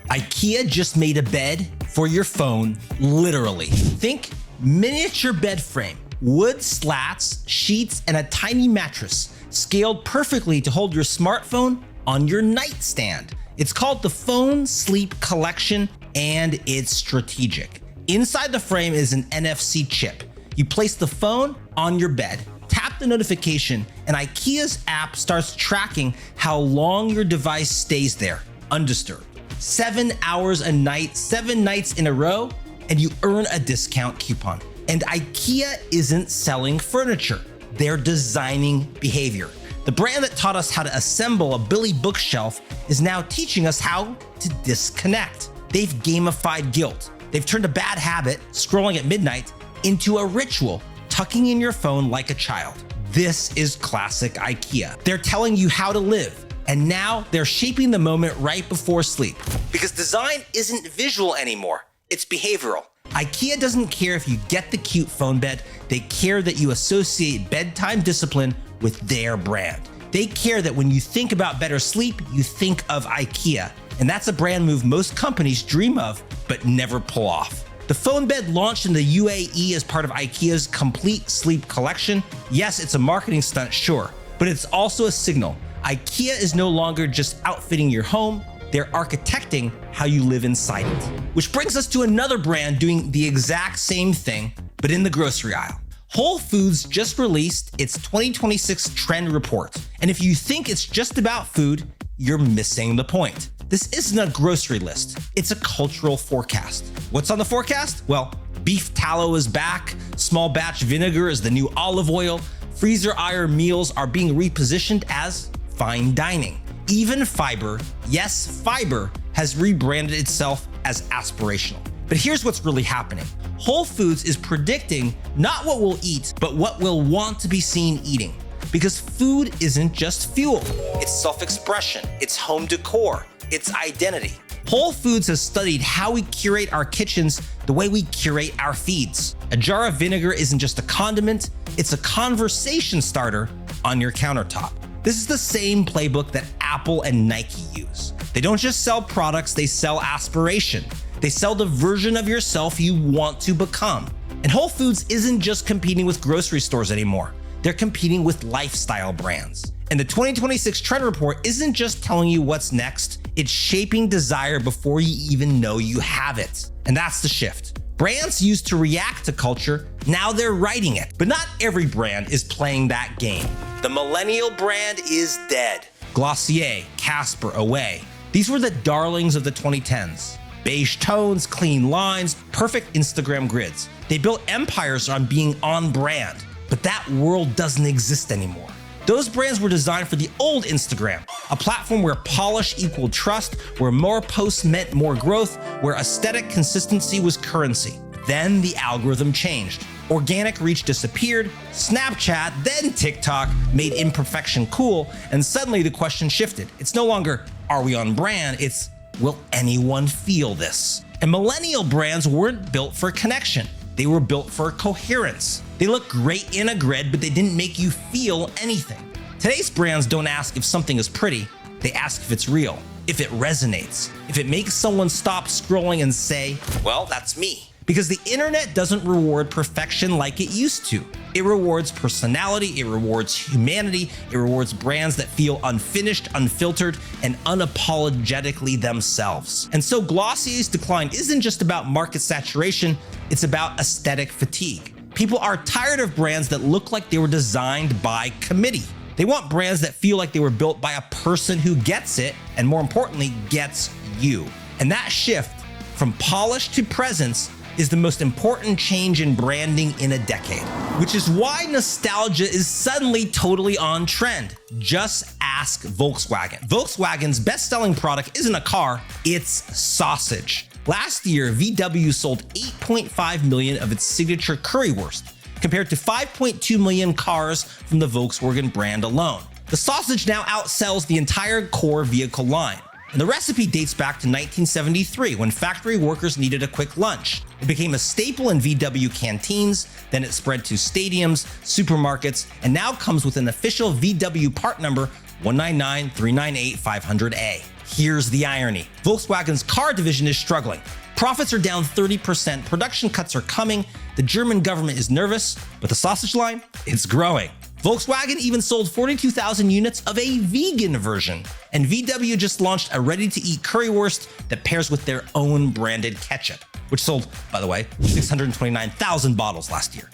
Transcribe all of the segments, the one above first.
IKEA just made a bed for your phone, literally. Think miniature bed frame, wood slats, sheets, and a tiny mattress, scaled perfectly to hold your smartphone on your nightstand. It's called the Phone Sleep Collection, and it's strategic. Inside the frame is an NFC chip. You place the phone on your bed, tap the notification, and IKEA's app starts tracking how long your device stays there, undisturbed. 7 hours a night, 7 nights in a row, and you earn a discount coupon. And IKEA isn't selling furniture, they're designing behavior. The brand that taught us how to assemble a Billy bookshelf is now teaching us how to disconnect. They've gamified guilt. They've turned a bad habit, scrolling at midnight, into a ritual, tucking in your phone like a child. This is classic IKEA. They're telling you how to live, and now they're shaping the moment right before sleep. Because design isn't visual anymore, it's behavioral. IKEA doesn't care if you get the cute phone bed, they care that you associate bedtime discipline with their brand. They care that when you think about better sleep, you think of IKEA. And that's a brand move most companies dream of, but never pull off. The phone bed launched in the UAE as part of IKEA's complete sleep collection. Yes, it's a marketing stunt, sure, but it's also a signal. IKEA is no longer just outfitting your home, they're architecting how you live inside it. Which brings us to another brand doing the exact same thing, but in the grocery aisle. Whole Foods just released its 2026 trend report. And if you think it's just about food, you're missing the point. This isn't a grocery list, it's a cultural forecast. What's on the forecast? Well, beef tallow is back, small batch vinegar is the new olive oil, freezer aisle meals are being repositioned as fine dining. Even fiber, yes, fiber, has rebranded itself as aspirational. But here's what's really happening. Whole Foods is predicting not what we'll eat, but what we'll want to be seen eating. Because food isn't just fuel, it's self-expression, it's home decor, it's identity. Whole Foods has studied how we curate our kitchens the way we curate our feeds. A jar of vinegar isn't just a condiment, it's a conversation starter on your countertop. This is the same playbook that Apple and Nike use. They don't just sell products, they sell aspiration. They sell the version of yourself you want to become. And Whole Foods isn't just competing with grocery stores anymore. They're competing with lifestyle brands. And the 2026 Trend Report isn't just telling you what's next, it's shaping desire before you even know you have it. And that's the shift. Brands used to react to culture, now they're writing it. But not every brand is playing that game. The Millennial brand is dead. Glossier, Casper, Away. These were the darlings of the 2010s. Beige tones, clean lines, perfect Instagram grids. They built empires on being on brand, but that world doesn't exist anymore. Those brands were designed for the old Instagram, a platform where polish equaled trust, where more posts meant more growth, where aesthetic consistency was currency. Then the algorithm changed. Organic reach disappeared, Snapchat, then TikTok made imperfection cool, and suddenly the question shifted. It's no longer, are we on brand? It's, will anyone feel this? And millennial brands weren't built for connection. They were built for coherence. They look great in a grid, but they didn't make you feel anything. Today's brands don't ask if something is pretty, they ask if it's real, if it resonates, if it makes someone stop scrolling and say, well, that's me. Because the internet doesn't reward perfection like it used to. It rewards personality, it rewards humanity, it rewards brands that feel unfinished, unfiltered, and unapologetically themselves. And so Glossier's decline isn't just about market saturation, it's about aesthetic fatigue. People are tired of brands that look like they were designed by committee. They want brands that feel like they were built by a person who gets it, and more importantly, gets you. And that shift from polish to presence is the most important change in branding in a decade, which is why nostalgia is suddenly totally on trend. Just ask Volkswagen. Volkswagen's best-selling product isn't a car, it's sausage. Last year, VW sold 8.5 million of its signature currywurst, compared to 5.2 million cars from the Volkswagen brand alone. The sausage now outsells the entire core vehicle line. And the recipe dates back to 1973 when factory workers needed a quick lunch. It became a staple in VW canteens, then it spread to stadiums, supermarkets, and now comes with an official VW part number 199398500A. Here's the irony. Volkswagen's car division is struggling. Profits are down 30%, production cuts are coming, the German government is nervous, but the sausage line, it's growing. Volkswagen even sold 42,000 units of a vegan version, and VW just launched a ready-to-eat currywurst that pairs with their own branded ketchup, which sold, by the way, 629,000 bottles last year.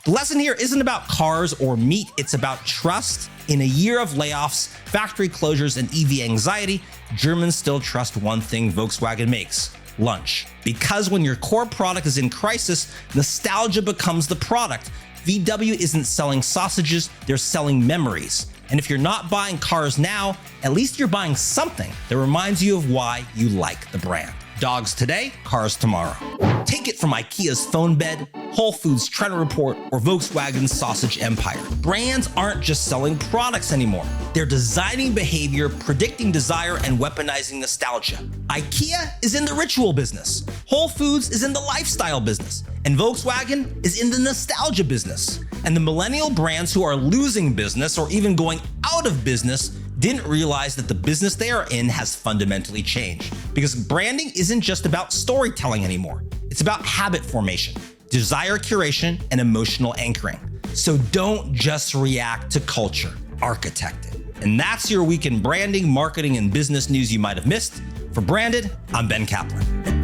The lesson here isn't about cars or meat, it's about trust. In a year of layoffs, factory closures, and EV anxiety, Germans still trust one thing Volkswagen makes: lunch. Because when your core product is in crisis, nostalgia becomes the product. VW isn't selling sausages, they're selling memories. And if you're not buying cars now, at least you're buying something that reminds you of why you like the brand. Dogs today, cars tomorrow. Take it from IKEA's phone bed, Whole Foods Trend Report, or Volkswagen's sausage empire. Brands aren't just selling products anymore. They're designing behavior, predicting desire, and weaponizing nostalgia. IKEA is in the ritual business. Whole Foods is in the lifestyle business. And Volkswagen is in the nostalgia business. And the millennial brands who are losing business or even going out of business didn't realize that the business they are in has fundamentally changed. Because branding isn't just about storytelling anymore. It's about habit formation, desire curation, and emotional anchoring. So don't just react to culture, architect it. And that's your week in branding, marketing, and business news you might have missed. For Branded, I'm Ben Kaplan.